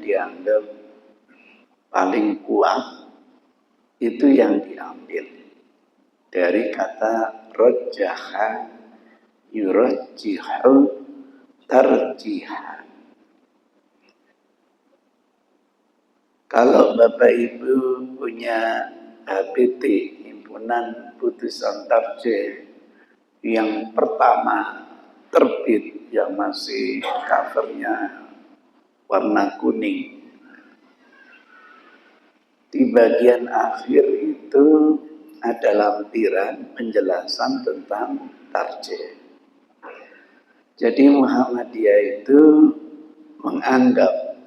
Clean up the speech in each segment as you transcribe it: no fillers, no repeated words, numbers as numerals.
dianggap paling kuat itu yang diambil dari kata rajjaha yurajjihu tarjihan. Kalau Bapak Ibu punya HPT, himpunan putusan tarjih yang pertama terbit, yang masih covernya warna kuning, di bagian akhir itu ada lampiran penjelasan tentang tarjih. Jadi Muhammadiyah itu menganggap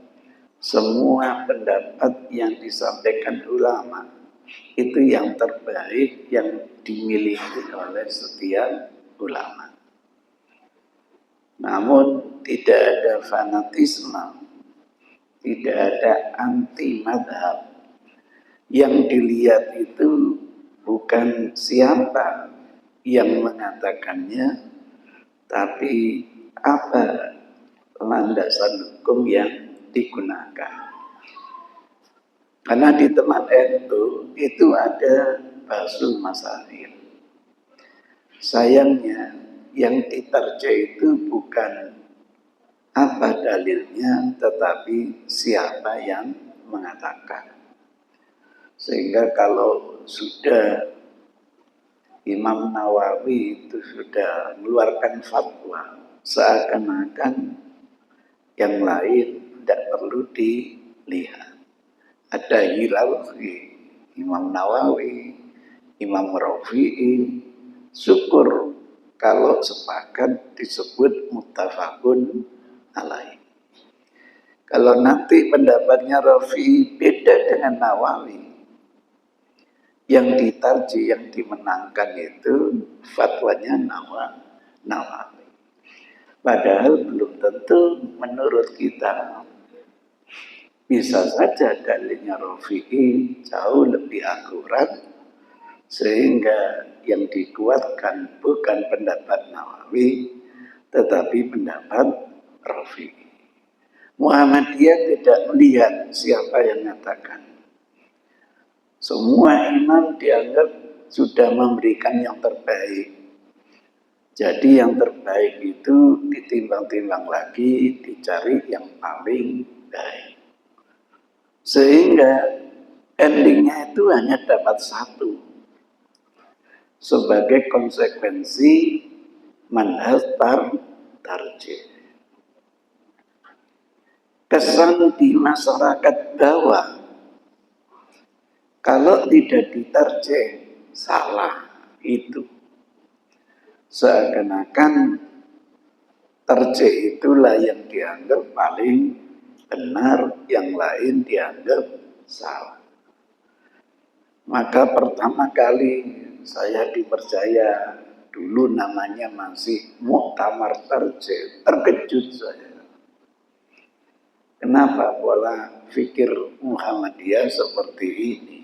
semua pendapat yang disampaikan ulama itu yang terbaik yang dimiliki oleh setiap ulama. Namun tidak ada fanatisme, tidak ada anti madhab. Yang dilihat itu bukan siapa yang mengatakannya, tapi apa landasan hukum yang digunakan. Karena di tempat itu ada basul masail. Sayangnya yang ditarjih itu bukan apa dalilnya, tetapi siapa yang mengatakan. Sehingga kalau sudah Imam Nawawi itu sudah mengeluarkan fatwa, seakan-akan yang lain tidak perlu dilihat. Ada hierarki Imam Nawawi, Imam Rafi'i, syukur kalau sepakat disebut muttafaqun alaih. Kalau nanti pendapatnya Rafi'i beda dengan Nawawi, yang ditarjih, yang dimenangkan itu fatwanya Nawawi. Padahal belum tentu menurut kita. Bisa saja dalilnya Rafi'i jauh lebih akurat, sehingga yang dikuatkan bukan pendapat Nawawi, tetapi pendapat Rafi'i. Muhammadiyah tidak melihat siapa yang mengatakan. Semua imam dianggap sudah memberikan yang terbaik. Jadi yang terbaik itu ditimbang-timbang lagi, dicari yang paling baik. Sehingga endingnya itu hanya dapat satu. Sebagai konsekuensi manhaj tarjih. Kesan di masyarakat bawah, kalau tidak ditarjih salah itu. Seakan-akan tarjih itulah yang dianggap paling benar, yang lain dianggap salah. Maka pertama kali saya dipercaya, dulu namanya masih Muktamar Tarjih, terkejut saya. Kenapa pola fikir Muhammadiyah seperti ini?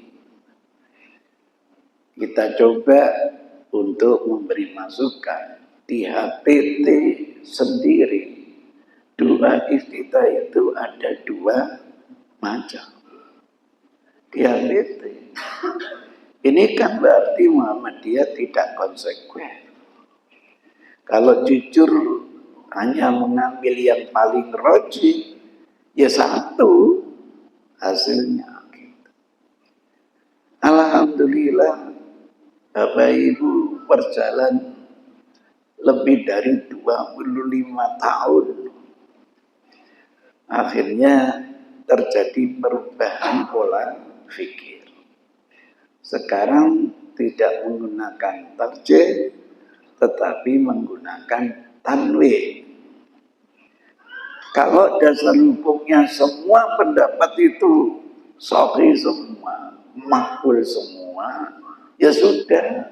Kita coba untuk memberi masukan. Di HPT sendiri, doa iftitah itu ada dua macam. Di HPT. Ini kan berarti Muhammadiyah tidak konsekuen. Kalau jujur hanya mengambil yang paling rajih, ya satu hasilnya. Alhamdulillah, Bapak Ibu berjalan lebih dari 25 tahun. Akhirnya terjadi perubahan pola fikir. Sekarang tidak menggunakan tarjih, tetapi menggunakan tanwih. Kalau dasar hukumnya semua pendapat itu sahih semua, makbul semua, ya sudah,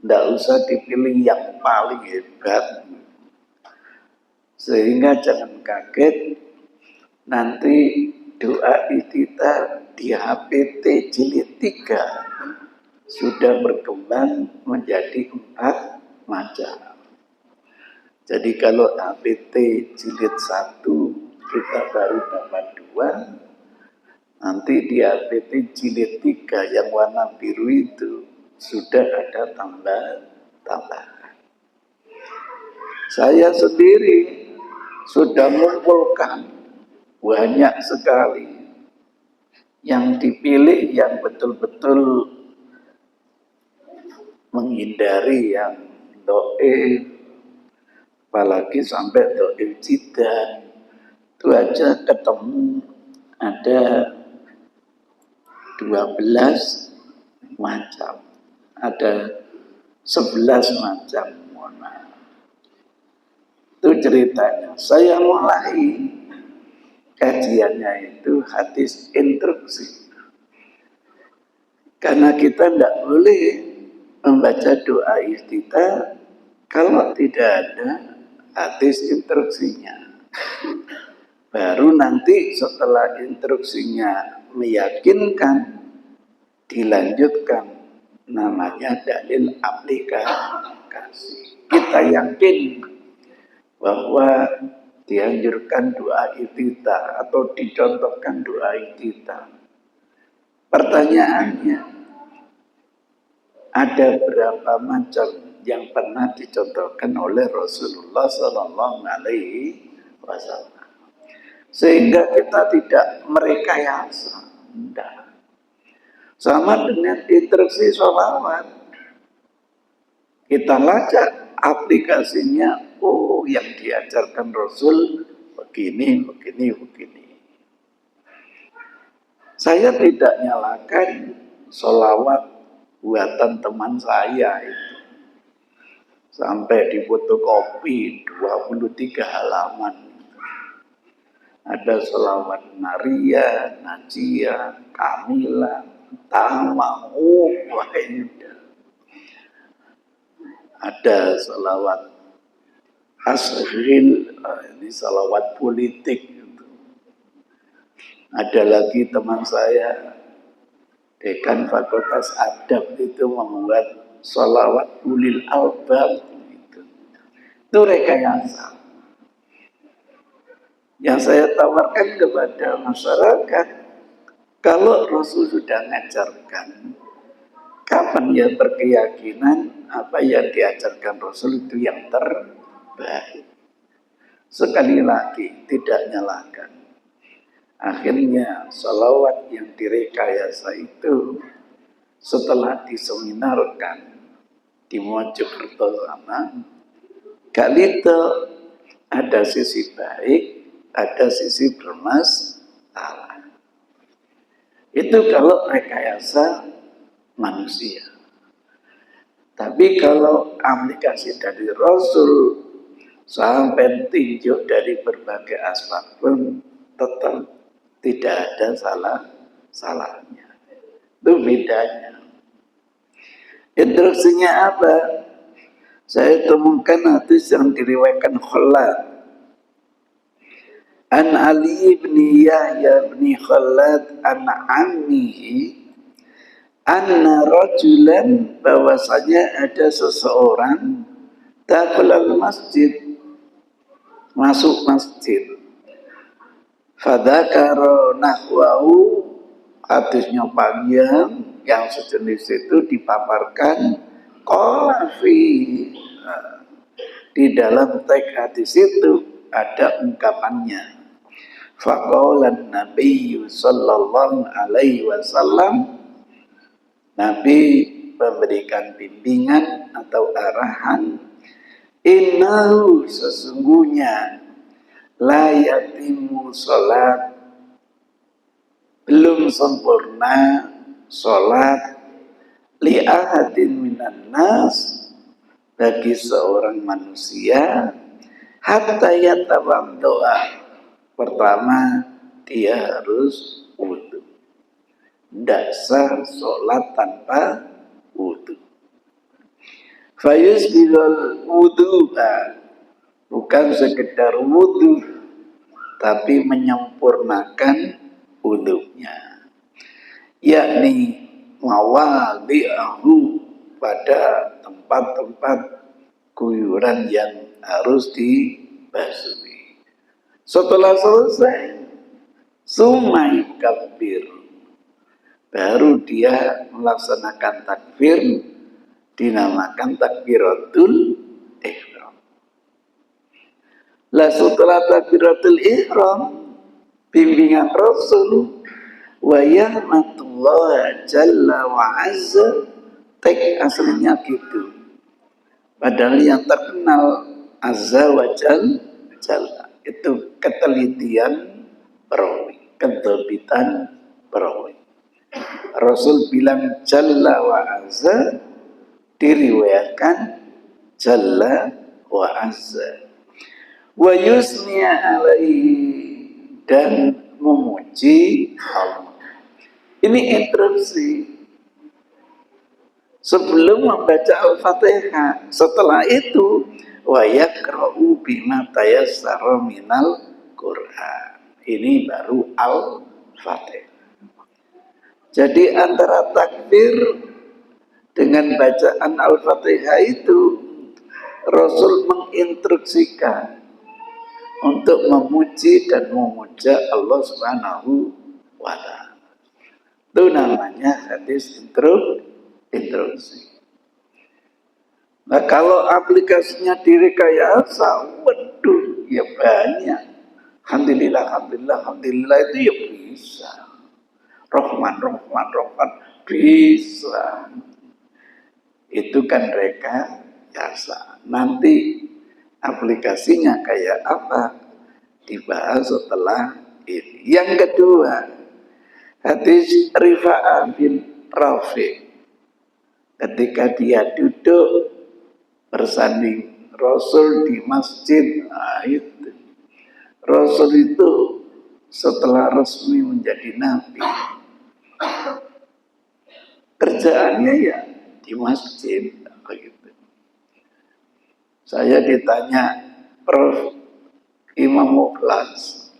tidak usah dipilih yang paling hebat. Sehingga jangan kaget nanti doa iftitah di HPT jilid 3 sudah berkembang menjadi 4 macam. Jadi kalau HPT jilid 1 kita baru dapat 2, nanti di APT jilid 3 yang warna biru itu sudah ada tambahan. Saya sendiri sudah mengumpulkan banyak sekali yang dipilih yang betul-betul menghindari yang do'if, apalagi sampai do'if jidan. Itu aja ketemu ada 12 macam, ada 11 macam. Itu ceritanya. Saya mulai kajiannya itu hadis instruksi. Karena kita tidak boleh membaca doa iftitah kalau tidak ada hadis instruksinya. Baru nanti setelah instruksinya meyakinkan, dilanjutkan namanya dalil aplikasi. Kita yakin bahwa dianjurkan doa iftitah atau dicontohkan doa iftitah. Pertanyaannya, ada berapa macam yang pernah dicontohkan oleh Rasulullah Sallallahu Alaihi Wasallam, sehingga kita tidak merekayasa. Tidak. Sama dengan instruksi sholawat, kita lacak aplikasinya. Oh, yang diajarkan Rasul begini. Saya tidak nyalakan sholawat buatan teman saya itu. Sampai difotokopi 23 halaman. Ada sholawat Maria, Najia, Kamila, Tama, ada sholawat Asril, ini sholawat politik. Ada lagi teman saya, dekan Fakultas Adab itu membuat sholawat ulil albab. Itu rekayasa. Yang saya tawarkan kepada masyarakat, kalau Rasul sudah mengajarkan, kapan ya berkeyakinan apa yang diajarkan Rasul itu yang terbaik. Sekali lagi, tidak nyalakan. Akhirnya sholawat yang direkayasa itu setelah diseminarkan di Mojokerto sana, kali itu ada sisi baik, ada sisi bermasalah. Itu kalau rekayasa manusia. Tapi kalau aplikasi dari Rasul sampai tinjau dari berbagai aspek pun tetap tidak ada salahnya. Itu bedanya. Instruksinya apa? Saya temukan hadis yang diriwayatkan Khalad. An Ali bin Yahya bin Khalad an ammihi anna rajulan, bahwasanya ada seseorang dakhulal masjid, masuk masjid. Fadzakara nahwahu, hadisnya panjang, yang sejenis itu dipaparkan qalafi. Di dalam teks hadis itu ada ungkapannya. Faqala Nabi sallallahu alaihi wasallam, Nabi memberikan bimbingan atau arahan, innahu, sesungguhnya, la yatimu sholat, belum sempurna sholat, li ahadin minan nas, bagi seorang manusia, hatta yatawaddoa, pertama dia harus wudu. Tidak sah sholat tanpa wudu. Fayusbilul wudu'a, bukan sekedar wudu, tapi menyempurnakan wudunya, yakni mawadi'ahu, pada tempat-tempat kuyuran yang harus dibasuhi. Setelah selesai, sumai kabir, baru dia melaksanakan takbir, dinamakan takbiratul ihram. Lah setelah takbiratul ihram, bimbingan Rasul wa yahmatullah jalla wa azza, tek aslinya gitu. Padahal yang terkenal azza wa jalla itu ketelitian perawi, ketebitan perawi. Rasul bilang jalla wa azza, diriwayatkan jalla wa azza. Wa yusni alaihi, dan memuji Allah. Ini introduksi sebelum membaca Al-Fatihah. Setelah itu wa yaqra'u bima tayassara minal Qur'an. Ini baru Al-Fatihah. Jadi antara takbir dengan bacaan Al-Fatihah itu Rasul menginstruksikan untuk memuji dan memuja Allah Subhanahu wa ta'ala. Itu namanya hadis introduksi. Nah, kalau aplikasinya direkayasa, waduh, ya banyak. Alhamdulillah itu ya bisa. Rahman bisa. Itu kan rekayasa. Nanti aplikasinya kayak apa dibahas setelah ini. Yang kedua, hadis Rifa'ah bin Rafi' ketika dia duduk bersanding Rasul di masjid. Nah, itu Rasul itu setelah resmi menjadi nabi, kerjaannya ya di masjid begitu. Saya ditanya, Prof, Imam Mukhlas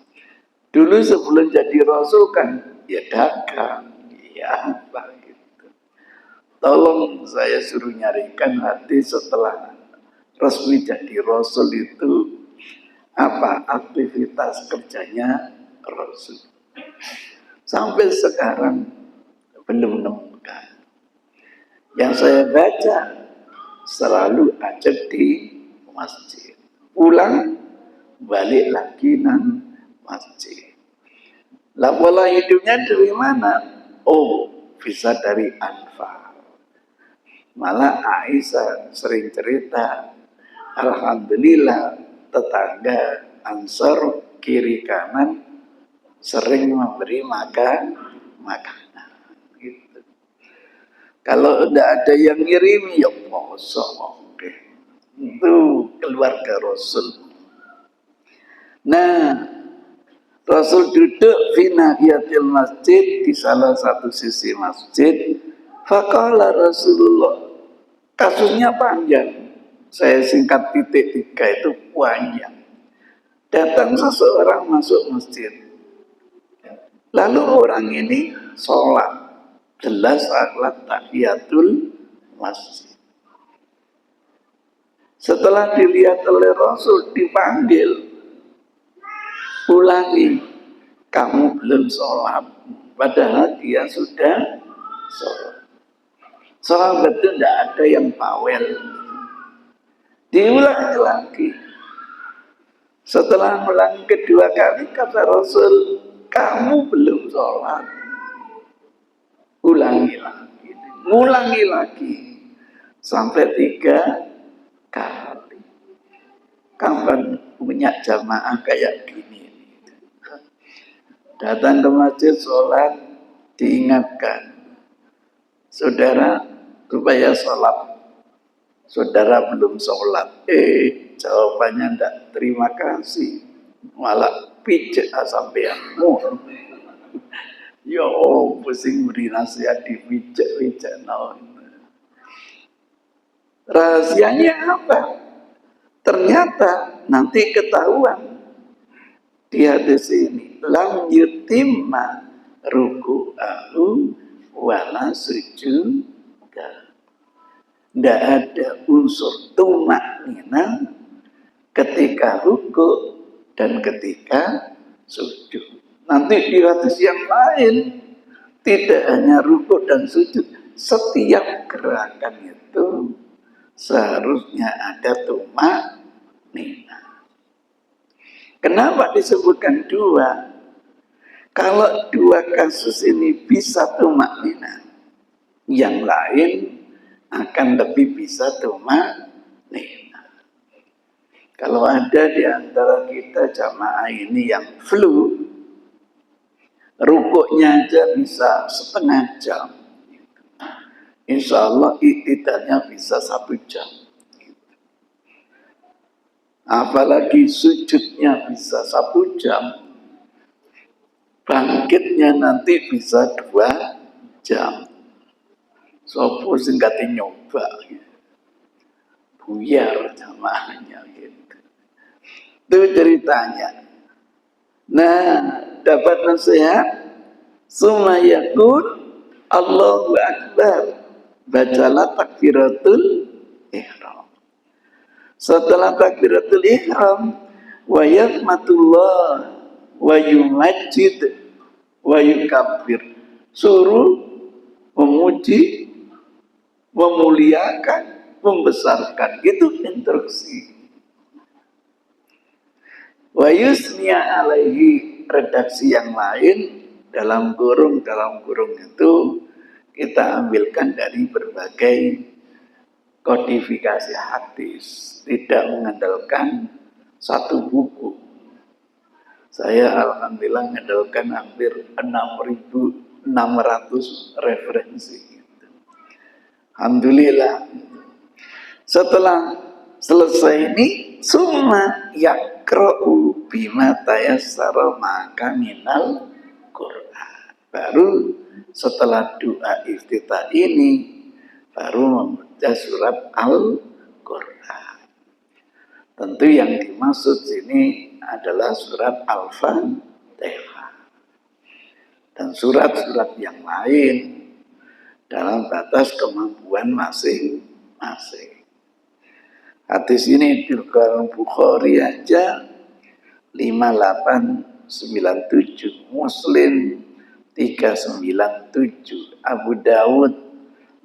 dulu sebelum jadi Rasul kan ya dagang, ya apa gitu. Tolong saya suruh nyarikan hadis setelah resmi jadi Rasul itu apa aktivitas kerjanya Rasul. Sampai sekarang belum menemukan. Yang saya baca selalu aja di masjid. Pulang balik lagi nang masjid. Lah pola hidupnya dari mana? Oh, bisa dari Anfal. Malah Aisyah sering cerita, alhamdulillah tetangga Ansor kiri kanan sering memberi makanan. Gitu. Kalau tidak ada yang ngirim, ya poso. Oke. Itu keluarga Rasul. Nah, Rasul duduk fi nahiyatil masjid, di salah satu sisi masjid. Faqala Rasulullah, kasusnya panjang. Saya singkat titik 3 itu panjang. Datang seseorang masuk masjid. Lalu orang ini sholat. Jelas salat tahiyatul masjid. Setelah dilihat oleh Rasul, dipanggil. Ulangi, kamu belum sholat. Padahal dia sudah sholat. Sahabat itu tidak ada yang bawel. Diulangi lagi. Setelah ulangi kedua kali, kata Rasul, kamu belum sholat. Ulangi lagi. Ulangi lagi. Sampai 3 kali. Kapan punya jamaah kayak gini? Datang ke masjid sholat, diingatkan. Saudara, supaya sholat. Saudara belum sholat. Jawabannya enggak, terima kasih. Malah pijak sampeanmu. Ya, pusing beri nasihat dipijak-pijak. Rahasianya apa? Ternyata nanti ketahuan di hadis ini, lam yutimma ruku'ahu wala sujud. Tidak ada unsur tumaknina ketika ruku dan ketika sujud. Nanti di hadis yang lain Tidak hanya rukuk dan sujud, setiap gerakan itu seharusnya ada tumak nina. Kenapa disebutkan dua? Kalau dua kasus ini bisa tumak nina, yang lain akan lebih bisa tumak nina. Kalau ada di antara kita jamaah ini yang flu, rukuknya aja bisa setengah jam. Insya Allah iktidalnya bisa 1 jam. Apalagi sujudnya bisa 1 jam. Bangkitnya nanti bisa 2 jam. Sopo sing kate nyoba. Buyar jamaahnya gitu. Itu ceritanya. Nah, dapat nasihat. Sumayakun Allahu Akbar. Bacalah takbiratul ihram. Setelah takbiratul ihram, wa yahmatullah wa yumajjid wa yukabbir. Suruh memuji, memuliakan, membesarkan. Itu instruksi. Wa yusniya alaihi, redaksi yang lain dalam kurung itu kita ambilkan dari berbagai kodifikasi hadis, tidak mengandalkan satu buku. Saya alhamdulillah mengandalkan hampir 6.600 referensi. Alhamdulillah. Setelah selesai ini, summa yakra'u bima tayassara maka minal Qur'an. Baru setelah doa iftitah ini, baru membaca surat Al-Qur'an. Tentu yang dimaksud sini adalah surat Al-Fatihah dan surat-surat yang lain dalam batas kemampuan masing-masing. Hadis ini di Bukhari aja 5897, Muslim 397, Abu Dawud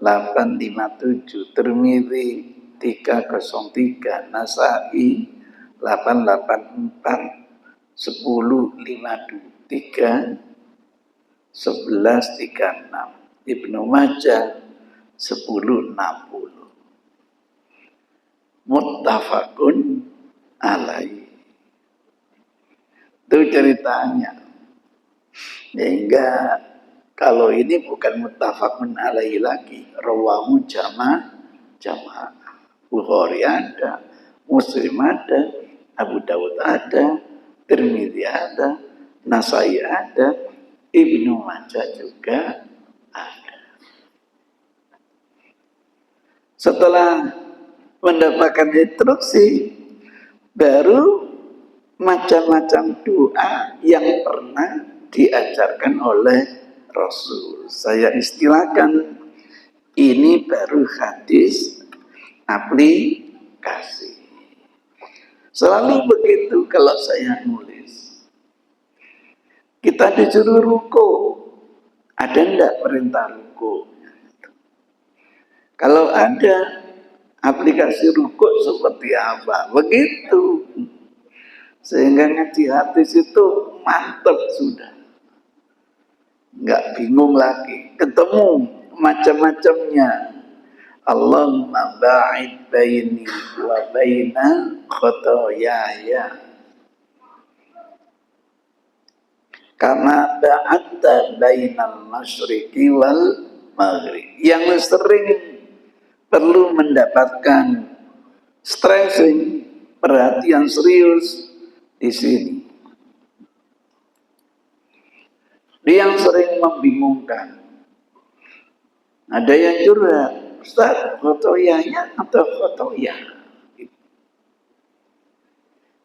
857, Tirmidzi 303, Nasai 884, 1053, 1136, Ibnu Majah 1060. Muttafaqun alaih. Itu ceritanya. Sehingga kalau ini bukan muttafaqun alaih lagi, rawahu jamaah. Bukhari ada, Muslim ada, Abu Dawud ada, Tirmidzi ada, Nasai ada, Ibnu Majah juga ada. Setelah mendapatkan instruksi, baru macam-macam doa yang pernah diajarkan oleh Rasul. Saya istilahkan ini baru hadis aplikasi. Selalu begitu kalau saya nulis. Kita disuruh ruku, ada enggak perintah ruku? Kalau ada, aplikasi ruku seperti apa? Begitu. Sehingga ngaji hadis itu mantap sudah. Enggak bingung lagi. Ketemu macam-macamnya. Allahumma ba'id baini wa baina khotoyaya kama ba'adta bainal masyriqi wal maghrib. Yang sering perlu mendapatkan stressing, perhatian serius di sini. Yang sering membingungkan. Ada yang curhat, Ustaz, khotoyanya atau khotoyah?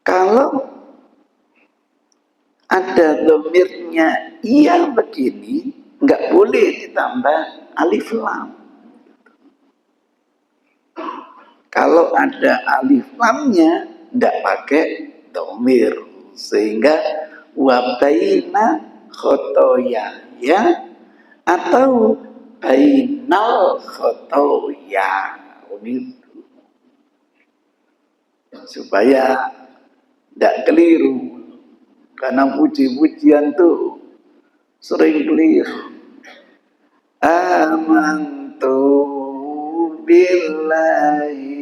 Kalau ada dhamirnya iya begini, nggak boleh ditambah alif lam. Kalau ada alif lamnya, nggak pakai dhamir, sehingga wabaina khotoyaya atau bainal khotoya, begitu, supaya tidak keliru, karena puji-pujian tuh sering keliru. Amantu billahi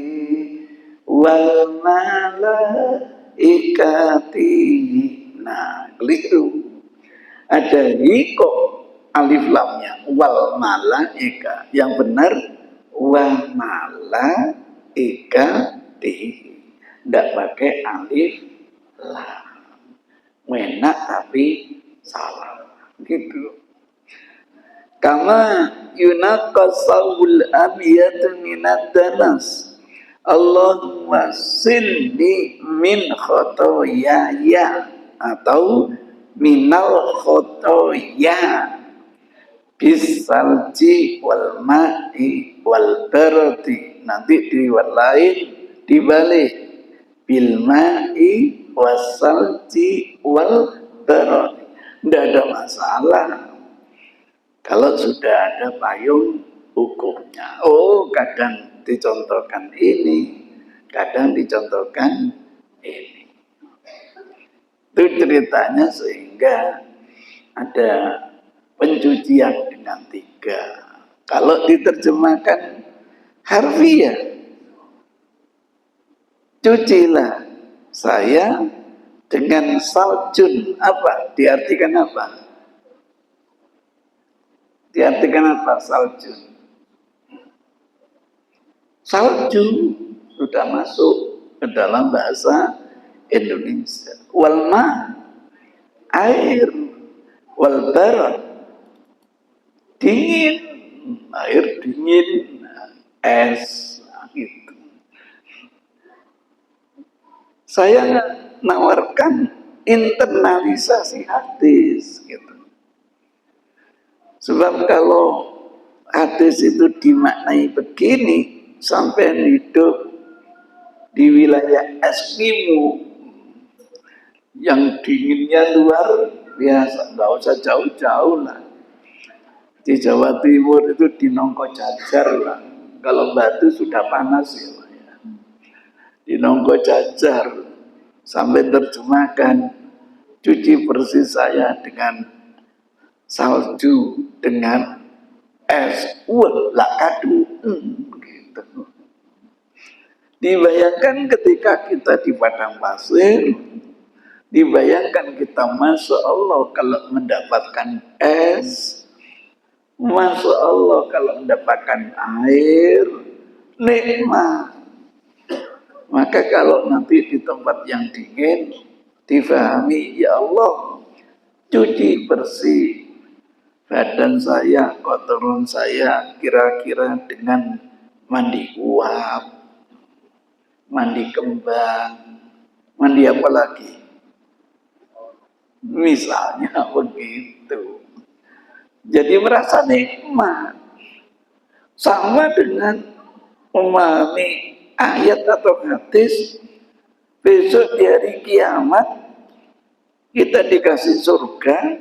wal malaikati. Nah, keliru. Ada hiko alif lamnya wal malaika. Yang benar wal malaikati. Tidak pakai alif lam. Menak tapi salah. Gitu. Kama yunaqasawul abiyatu minad danas. Allahumma silni min khotoyaya, atau minal khotoya bisalji wal ma'i wal barati. Nanti di riwayat lain dibalik, bil ma'i wasalji wal barati. Tidak ada masalah kalau sudah ada payung hukumnya. Oh, kadang dicontohkan ini, kadang dicontohkan ini. Itu ceritanya, sehingga ada pencucian dengan 3. Kalau diterjemahkan harfiah, cucilah saya dengan saljun. Apa? Diartikan apa? Diartikan apa salju? Salju sudah masuk ke dalam bahasa Indonesia. Walma, air. Walbarat, dingin. Air dingin, es, gitu. Saya menawarkan internalisasi hadis, gitu. Sebab kalau hadis itu dimaknai begini, sampai hidup di wilayah Eskimo yang dinginnya luar biasa, nggak usah jauh-jauh lah. Di Jawa Timur itu di Nongko Jajar lah. Kalau Batu sudah panas ya, di Nongko Jajar sampai terjemahkan, cuci bersih saya dengan salju, dengan es, kadu, gitu. Dibayangkan ketika kita di padang pasir, dibayangkan kita, Masya Allah kalau mendapatkan es, Masya Allah kalau mendapatkan air, nikmat. Maka kalau nanti di tempat yang dingin, difahami, ya Allah, cuci bersih badan saya, kotoran saya, kira-kira dengan mandi uap, mandi kembang, mandi apa lagi? Misalnya begitu. Jadi merasa nikmat. Sama dengan memahami ayat atau hadis, besok di hari kiamat kita dikasih surga,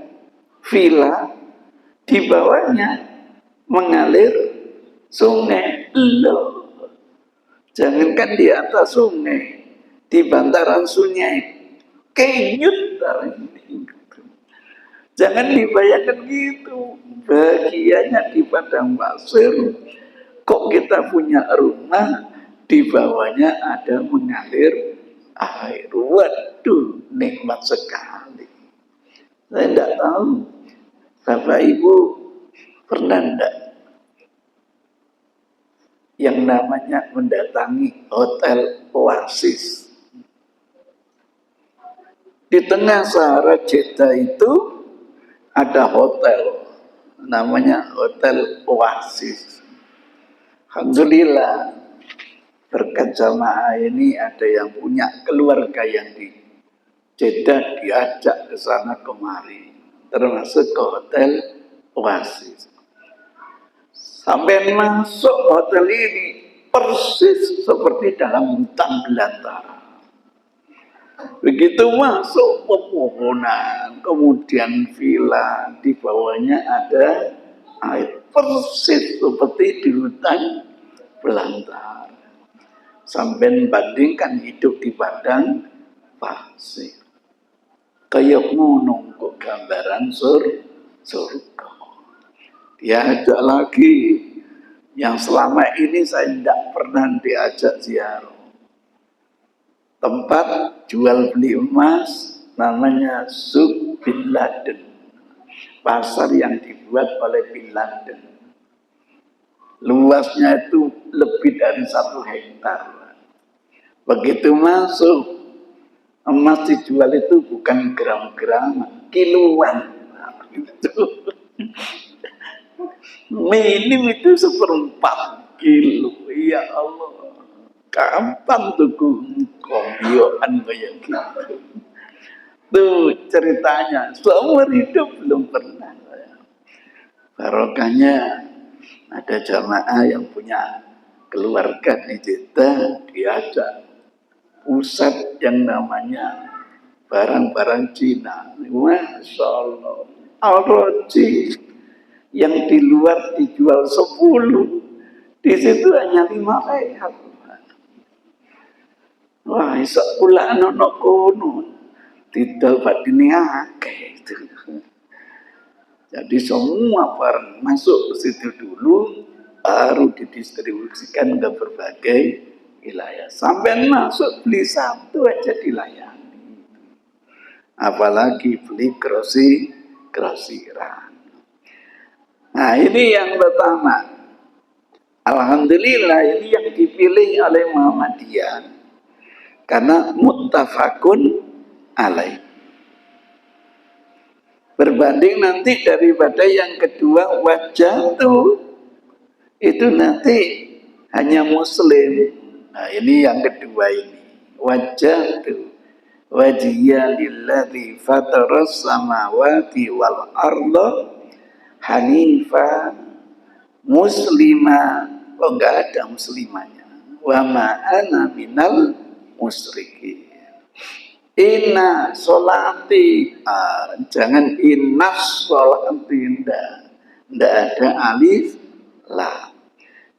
villa, di bawahnya mengalir sungai. Loh, jangankan di atas sungai, di bantaran sungai, kenyut ini. Jangan dibayangkan gitu. Bahagianya di padang pasir, kok kita punya rumah, di bawahnya ada mengalir air. Waduh, nikmat sekali. Saya tidak tahu, Bapak Ibu pernah enggak yang namanya mendatangi Hotel Oasis? Di tengah Sahara Jeddah itu ada hotel, namanya Hotel Oasis. Alhamdulillah, berkat jamaah ini ada yang punya keluarga yang di Jeddah, diajak ke sana kemari, termasuk ke Hotel Oasis. Sampai masuk hotel ini persis seperti dalam hutan belantara. Begitu masuk pepohonan, kemudian villa, di bawahnya ada air persis seperti di hutan belantara. Sampai bandingkan hidup di padang pasir. Kayak ngono kok gambaran surga. Diajak lagi yang selama ini saya tidak pernah diajak ziarah. Tempat jual beli emas namanya Suk Bin Laden. Pasar yang dibuat oleh Bin Laden. Luasnya itu lebih dari 1 hektar. Begitu masuk, emas dijual itu bukan gram-gram, kiloan. Minim itu 1/4 kilo. Ya Allah, kapan tuku komioan kayak gitu? Tuh ceritanya, seumur hidup belum pernah. Barokahnya ada jamaah yang punya keluarga di Jeddah, diajak pusat yang namanya barang-barang Cina. Masya Allah, Al-Roji yang di luar dijual 10, di situ hanya 5 real. Wah, iso pula ono kono didapat ini akeh itu. Jadi semua barang masuk ke situ dulu, baru didistribusikan ke berbagai wilayah. Sampai masuk beli satu aja dilayani. Apalagi beli grosiran. Nah ini yang pertama. Alhamdulillah ini yang dipilih oleh Muhammadiyah. Karena muttafaqun alaih. Berbanding nanti daripada yang kedua wajah itu nanti hanya muslim. Nah ini yang kedua ini. Wajah wajhiya lilladzi fataras samawati wal arda hanifa muslima. Oh enggak ada muslimanya. Wa ma ana minal musyrikin. Inna sholati, jangan inna sholati, ndak ada alif la.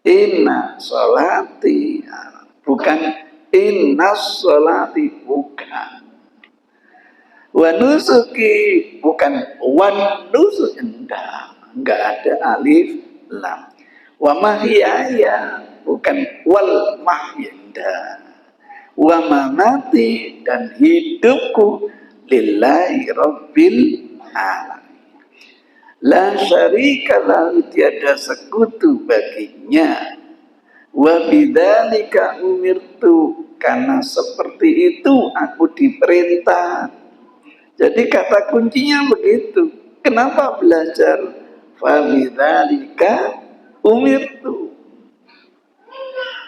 Inna sholati, bukan inna sholati, bukan. Wa nusuki, bukan wan nusuk, enggak ada alif lam. Wa mahyaya, bukan wal mahyaya. Wa mamati, dan hidupku lillahi rabbil alamin. La syarika lahu, tiada sekutu baginya. Wa bidzalika umirtu, karena seperti itu aku diperintah. Jadi kata kuncinya begitu. Kenapa belajar? Fa bidzalika umirtu.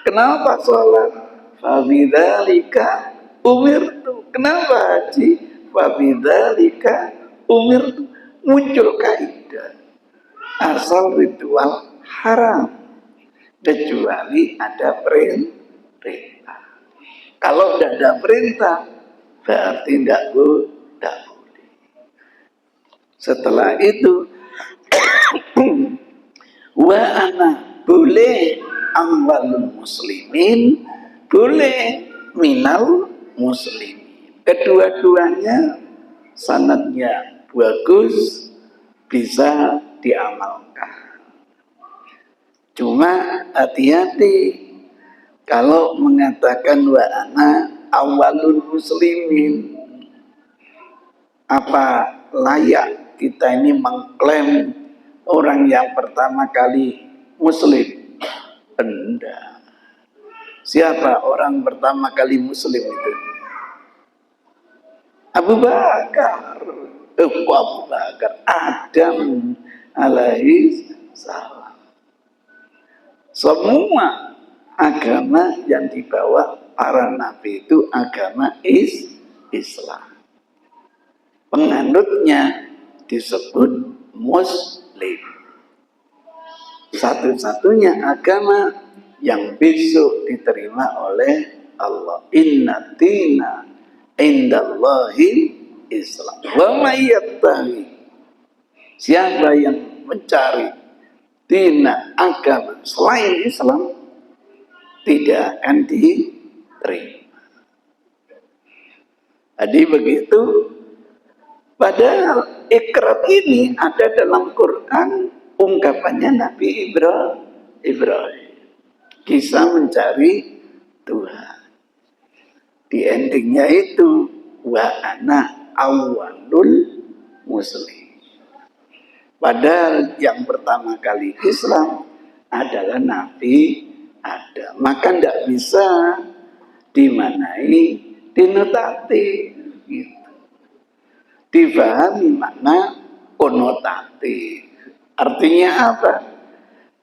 Kenapa sholat? Fabidzalika umirtu. Kenapa haji? Fabidzalika umirtu. Muncul kaidah asal ritual haram kecuali ada perintah. Kalau tidak ada perintah berarti tidak boleh. Setelah itu wa ana, boleh awalul muslimin, boleh minal muslimin. Kedua-duanya sanadnya bagus, bisa diamalkan. Cuma hati-hati kalau mengatakan wa ana awalul muslimin. Apa layak kita ini mengklaim orang yang pertama kali muslim? Enggak. Siapa orang pertama kali muslim itu? Abu Bakar. Abu Bakar. Adam alaihi salam. Semua agama yang dibawa para nabi itu agama Islam. Penganutnya disebut muslim. Satu-satunya agama yang besok diterima oleh Allah. Inna dina indallahi Islam. Wa may yattahi, siapa yang mencari dina agama selain Islam tidak akan diterima. Jadi begitu. Padahal ikrar ini ada dalam Quran, ungkapannya Nabi Ibrahim. Kisah mencari Tuhan. Di endingnya itu wa ana awwalul muslim. Padahal yang pertama kali Islam adalah Nabi Adam. Maka tidak bisa dimanai, dinotati, gitu. Difahami makna konotatif. Artinya apa?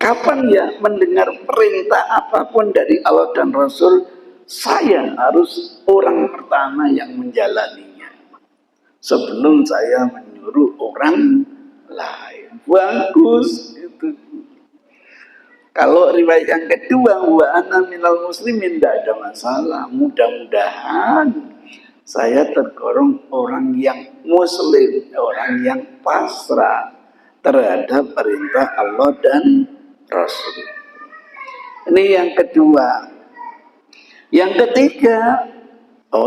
Kapan ya mendengar perintah apapun dari Allah dan Rasul, saya harus orang pertama yang menjalaninya sebelum saya menyuruh orang lain. Bagus itu. Kalau riwayat yang kedua, wa ana minal muslimin, tidak ada masalah. Mudah-mudahan saya tergolong orang yang muslim, orang yang pasrah terhadap perintah Allah dan Rasul. Ini yang kedua. Yang ketiga,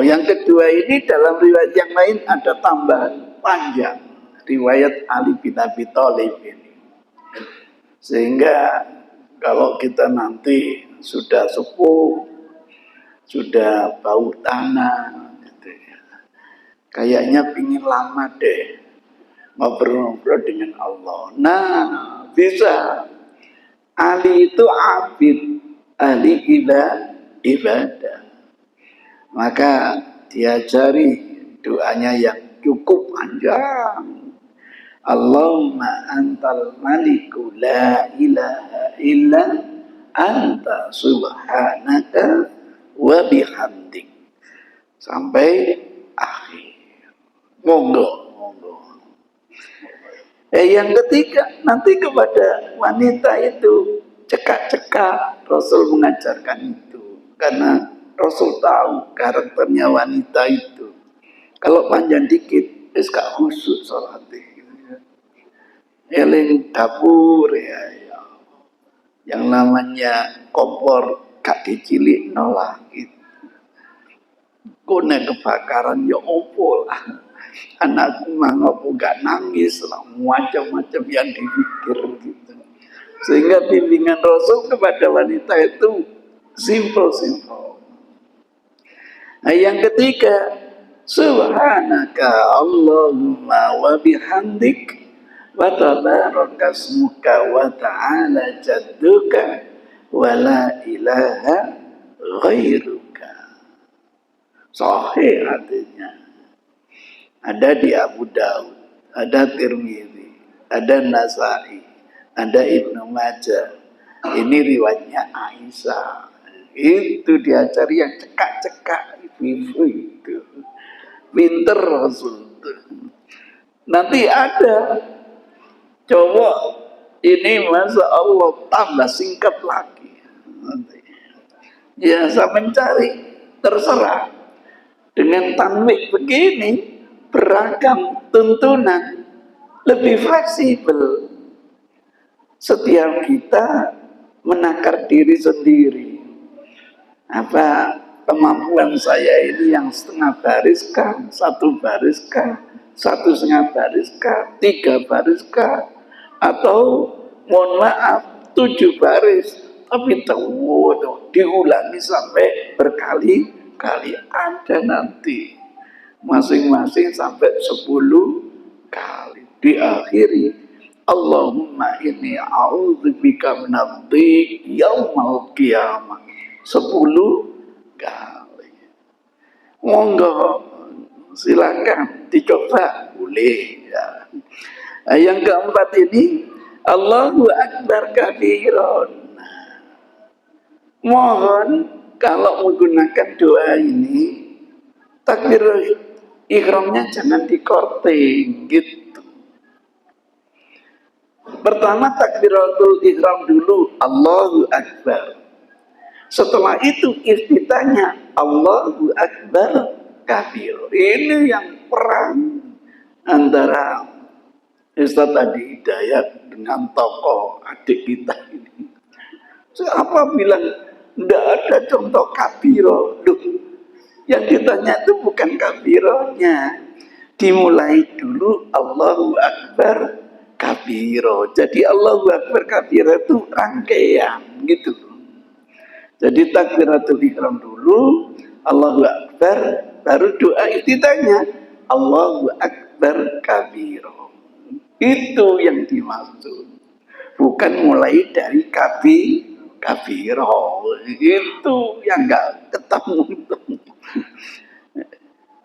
yang kedua ini dalam riwayat yang lain ada tambahan panjang, riwayat Ali bin Abi Thalib ini. Sehingga kalau kita nanti sudah sepuh, sudah bau tanah, gitu ya, kayaknya pingin lama deh ngobrol-ngobrol dengan Allah. Nah, bisa. Ali itu abid, ahli ibadah. Maka diajari doanya yang cukup panjang. Allahumma antal maliku la ilaha illa anta subhanaka wa bihamdik. Sampai akhir. Monggo. Yang ketiga, nanti kepada wanita itu cekak-cekak. Rasul mengajarkan itu. Karena Rasul tahu karakternya wanita itu. Kalau panjang dikit, wis gak khusyuk sholatnya. Eling dapur ya. Yang namanya kompor gak dicilik nolak gitu. Kone kebakaran ya opo lah. Anakku mah ngopo gak nangis lah, macam-macam yang dipikir gitu. Sehingga bimbingan Rasul kepada wanita itu simple. Nah, yang ketiga, subhanaka Allahumma wa bihamdik wa tabaraka ismuka wa ta'ala jadduka wa la ilaha ghairuka. Sahih artinya. Ada di Abu Daud, ada Tirmidzi, ada Nasai, ada Ibnu Majah. Ini riwayatnya Aisyah. Itu diajari yang cekak-cekak itu. Pinter Rasul. Nanti ada cowok ini Masya Allah tambah singkat lagi. Nanti. Ya saya mencari, terserah. Dengan tanwik begini, beragam tuntunan, lebih fleksibel. Setiap kita menakar diri sendiri. Apa kemampuan saya ini yang setengah baris kah, satu baris kah, 1,5 baris kah, 3 baris kah, atau mohon maaf 7 baris, tapi diulangi sampai berkali-kali. Ada nanti masing-masing sampai 10 kali. Diakhiri Allahumma inni a'udzubika minadh-dhiq yaumal qiyamah 10 kali. Monggo silakan dicoba, boleh ya. Nah, yang keempat ini Allahu Akbar kabiron. Mohon kalau menggunakan doa ini takbir ihramnya jangan dikorting gitu. Pertama takbiratul ihram dulu, Allahu Akbar. Setelah itu iftitahnya Allahu Akbar kabir. Ini yang perang antara Ustaz tadi Hidayat dengan tokoh adik kita ini. Siapa bilang tidak ada contoh kabiro? Duh, yang ditanya itu bukan kabironya. Dimulai dulu Allahu Akbar kabiro. Jadi Allahu Akbar kabiro itu rangkaian gitu. Jadi takbiratul ihram dulu, Allahu Akbar, baru doa itidanya Allahu Akbar kabiro. Itu yang dimaksud. Bukan mulai dari kabiro. Itu yang enggak ketemu.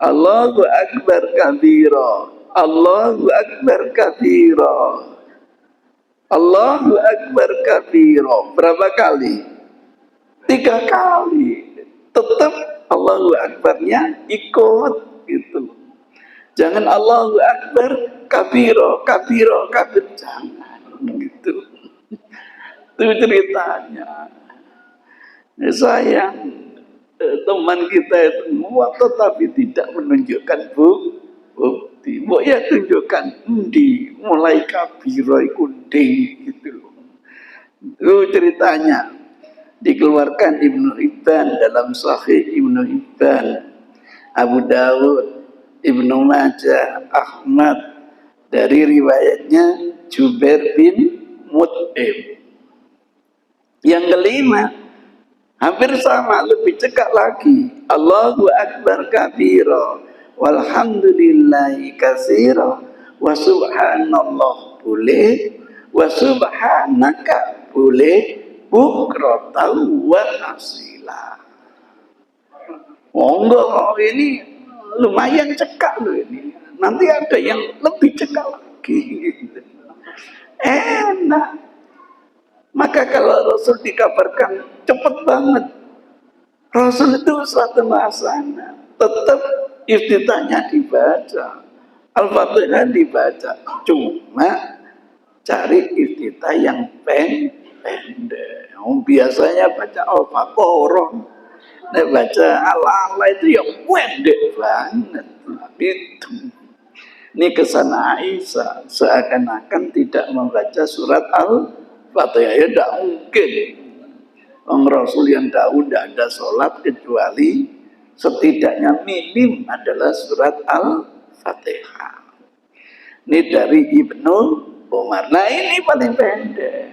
Allahu Akbar kabiro. Allahu Akbar kabiro. Allahu Akbar kabiro. Berapa kali? 3 kali. Tetap Allahu Akbarnya ikut gitu. Jangan Allahu Akbar kabiro, kabiro, kabir. Jangan gitu. Itu ceritanya. Sayang teman kita itu muat tetapi tidak menunjukkan bukti. Mau ya tunjukkan di mulai kabiro kundi gitu. Itu ceritanya dikeluarkan Ibnu Hibban dalam Sahih Ibnu Hibban, Abu Dawud, Ibnu Majah, Ahmad dari riwayatnya Jubair bin Mut'im. Yang kelima hampir sama, lebih cekak lagi. Allahu Akbar kabira walhamdulillahi katsira wa subhanallah boleh wa subhanaka boleh bukratan wa asila. Monggo ini lumayan cekak loh ini. Nanti ada yang lebih cekak lagi gitu. Enak. Maka kalau Rasul dikabarkan cepat banget. Rasul itu suatu masana. Tetap iftitahnya dibaca. Al-Fatihah dibaca. Cuma cari iftitah yang pendek. Biasanya baca Al-Baqarah. Nek baca ala-ala itu yang pendek banget. Itu. Ini kesan Aisyah. Seakan-akan tidak membaca surat Al-Fatihah. Ya tidak mungkin. Orang Rasul yang tahu tidak ada sholat kecuali setidaknya minim adalah surat Al-Fatihah. Ini dari Ibnu Umar. Nah ini paling pendek.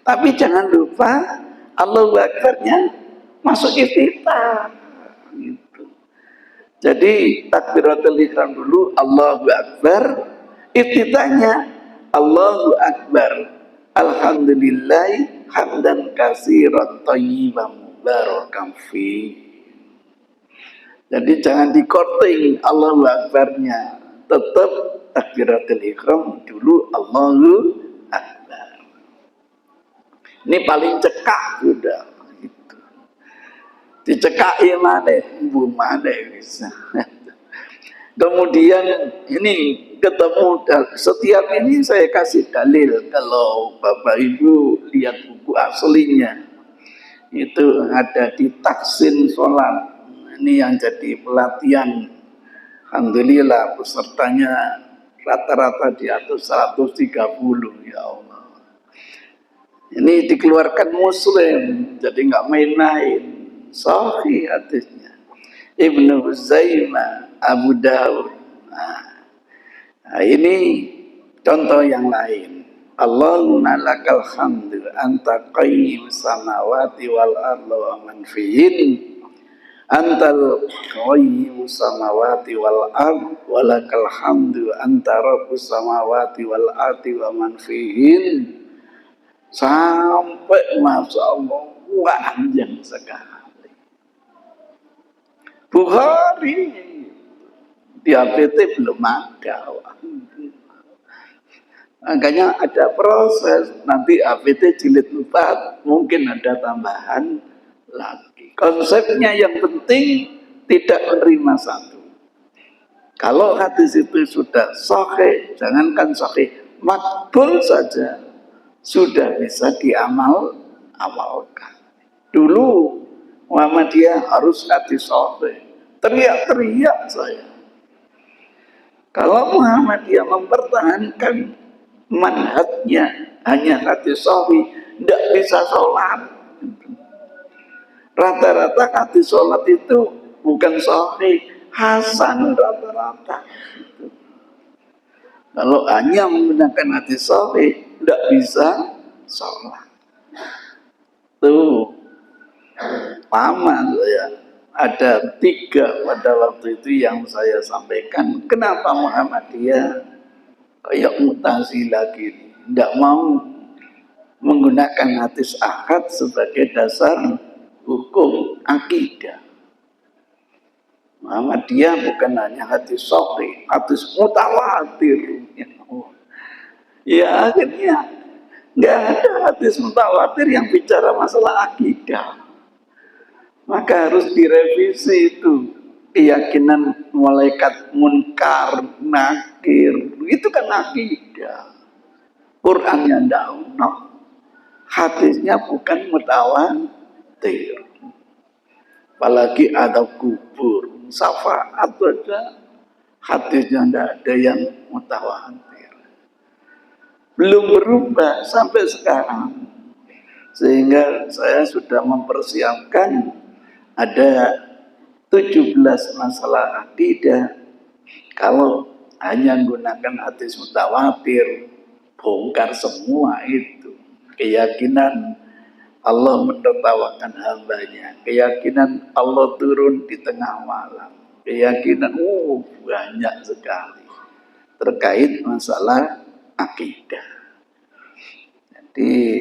Tapi jangan lupa Allahu Akbarnya masuk iftitah. Gitu. Jadi takbiratul ihram dulu Allahu Akbar, iftitahnya Allahu Akbar. Alhamdulillah hamdan katsiran thayyiban mubarakan fi. Jadi jangan dikorting Allahu Akbarnya. Tetap takbiratul ihram dulu Allahu Akbar. Ini paling cekak sudah gitu. Dicekaki mana bisa. Kemudian ini ketemu setiap ini saya kasih dalil kalau Bapak Ibu lihat buku aslinya itu ada di Taksin Sholat. Ini yang jadi pelatihan. Alhamdulillah pesertanya rata-rata di atas 130 ya Allah. Ini dikeluarkan Muslim, jadi nggak main-main. Sahih hadisnya. Ibnu Huzaimah, Abu Dawud. Nah, ini contoh yang lain. Allahumma lakal hamdu anta qayyim samawati wal ardi wa man fihin. Antal qayyim samawati wal ardi wa lakal hamdu anta rabbus samawati wal ardi wa man fihin. Sampai Masya Allah panjang sekali. Bukhari di APT belum ada. Makanya ada proses. Nanti APT jilid 4 mungkin ada tambahan lagi. Konsepnya yang penting tidak menerima satu. Kalau hadis itu sudah sahih, jangankan sahih, makbul saja sudah bisa diamalkan. Dulu Muhammadiyah harus hadis sahih. Teriak-teriak saya. Kalau Muhammadiyah mempertahankan manhajnya hanya hadis sahih, tidak bisa sholat. Rata-rata hadis sholat itu bukan sahih, hasan rata-rata. Kalau hanya menggunakan hadis sahih, tidak bisa sholat. Tuh, lama saya. Ada 3 pada waktu itu yang saya sampaikan. Kenapa Muhammadiyah kayak Mu'tazilah gini, tidak mau menggunakan hadis ahad sebagai dasar hukum akidah. Muhammadiyah bukan hanya hadis sahih, hadis mutawatir. Ya akhirnya nggak ada hadis mutawatir yang bicara masalah akidah. Maka harus direvisi itu keyakinan malaikat munkar, nakir, itu kan akidah. Qurannya tidak, hadisnya bukan mutawatir. Apalagi ada kubur, syafaat aja, hadisnya tidak ada yang mutawatir. Belum berubah sampai sekarang. Sehingga saya sudah mempersiapkan ada 17 masalah akidah. Kalau hanya menggunakan hadis mutawatir, bongkar semua itu. Keyakinan Allah menertawakan hambanya, keyakinan Allah turun di tengah malam, keyakinan banyak sekali terkait masalah akidah. Jadi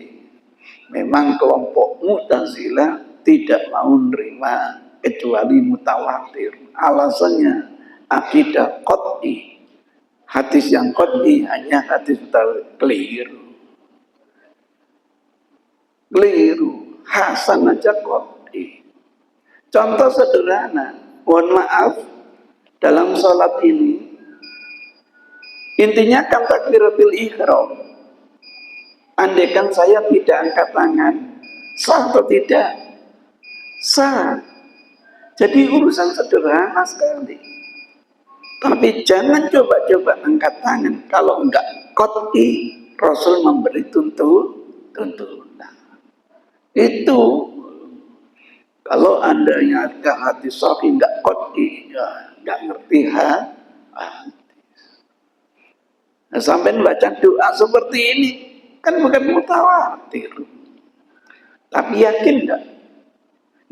memang kelompok Mu'tazilah tidak mau menerima kecuali mutawatir. Alasannya akidah qat'i. Hadis yang qat'i hanya hadis keliru. Keliru. Hasan aja qat'i. Contoh sederhana, mohon maaf, dalam sholat ini intinya kan takbiratul ihram. Andaikan saya tidak angkat tangan, sah atau tidak? Sah. Jadi urusan sederhana sekali. Tapi jangan coba-coba angkat tangan. Kalau enggak qat'i, Rasul memberi tuntunan. Itu kalau Anda yang hadis sahih enggak qat'i, ya enggak ngerti hadis. Nah, sampai baca doa seperti ini kan bukan mutawatir. Tapi yakin enggak?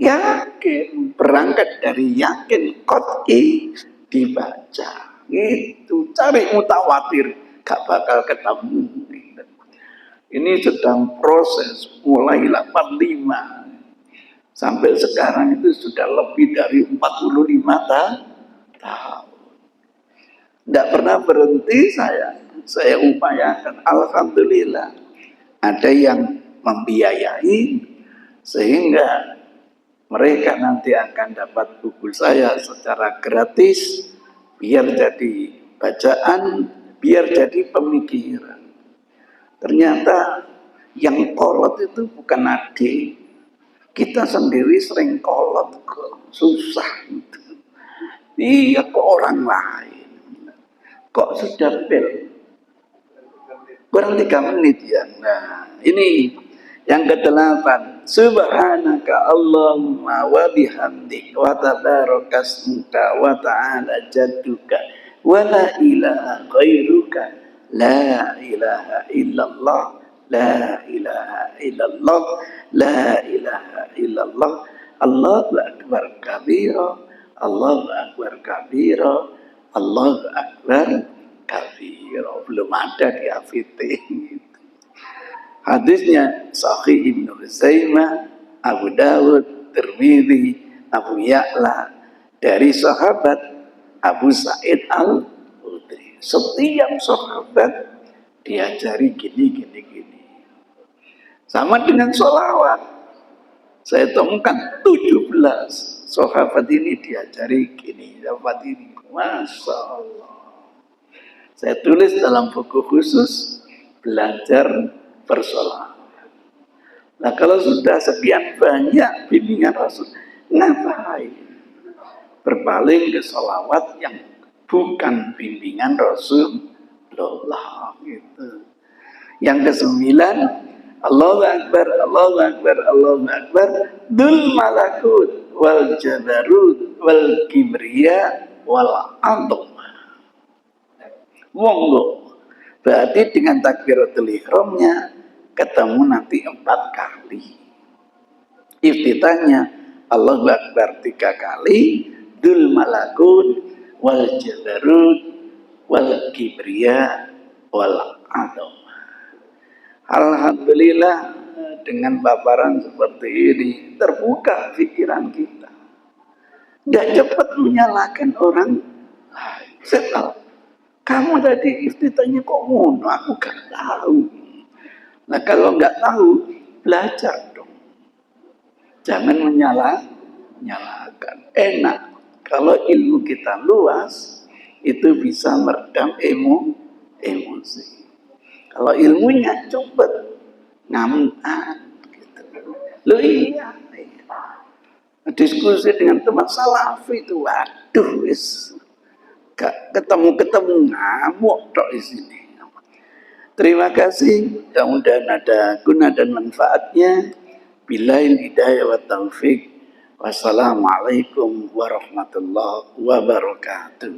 Yakin, berangkat dari yakin qat'i dibaca. Itu cari mutawatir, gak bakal ketemu. Ini sedang proses mulai 85 sampai sekarang itu sudah lebih dari 45 tahun. Tidak pernah berhenti saya upayakan. Alhamdulillah ada yang membiayai sehingga mereka nanti akan dapat buku saya secara gratis, biar jadi bacaan, biar jadi pemikiran. Ternyata yang kolot itu bukan adik. Kita sendiri sering kolot kok, susah itu. Iya ke orang lain. Kok sudah bel? Kurang 3 menit ya. Nah, ini yang ke-8, subhanaka Allahumma wa bihamdik wa tabarakasmuka wa ta'ala jadduka wa la ilaha ghairuka la ilaha illallah la ilaha illallah la ilaha illallah Allahu akbar kabira Allahu akbar kabira Allahu akbar kabira. Belum ada di AVT. Hadisnya Sahih Ibnu Huzaimah, Abu Dawud, Tirmidzi, Abu Ya'la dari sahabat Abu Sa'id Al-Khudri. Setiap sahabat diajari gini. Sama dengan sholawat. Saya temukan 17 sahabat ini diajari gini, dapat ini. Masya Allah. Saya tulis dalam buku khusus belajar bersolawat. Nah kalau sudah sekian banyak bimbingan Rasul, ngapain berpaling ke solawat yang bukan bimbingan Rasulullah gitu. Yang kesembilan, Allahu Akbar, Allahu Akbar, Allahu Akbar, Dzul malakut wal jabarut wal kibriya wal azam. Monggo. Berarti dengan takbiratul ihramnya ketemu nanti 4 kali. Iftitahnya Allahu Akbar 3 kali, Dzul malakut wal jabarut wal kibriya wal azam. Alhamdulillah dengan paparan seperti ini terbuka pikiran kita. Tidak cepat menyalahkan orang lain. Saya kamu tadi iftitahnya kok ngono, aku gak tahu. Nah kalau nggak tahu, belajar dong. Jangan menyalahkan. Enak. Kalau ilmu kita luas, itu bisa meredam emosi. Kalau ilmunya cepet, ngamuan. Gitu. Loh iya. Diskusi dengan teman salafi itu, waduh, wis ketemu ngamuk tok di sini. Terima kasih. Mudah-mudahan ada guna dan manfaatnya. Billahi hidayah wa taufik. Wassalamualaikum warahmatullahi wabarakatuh.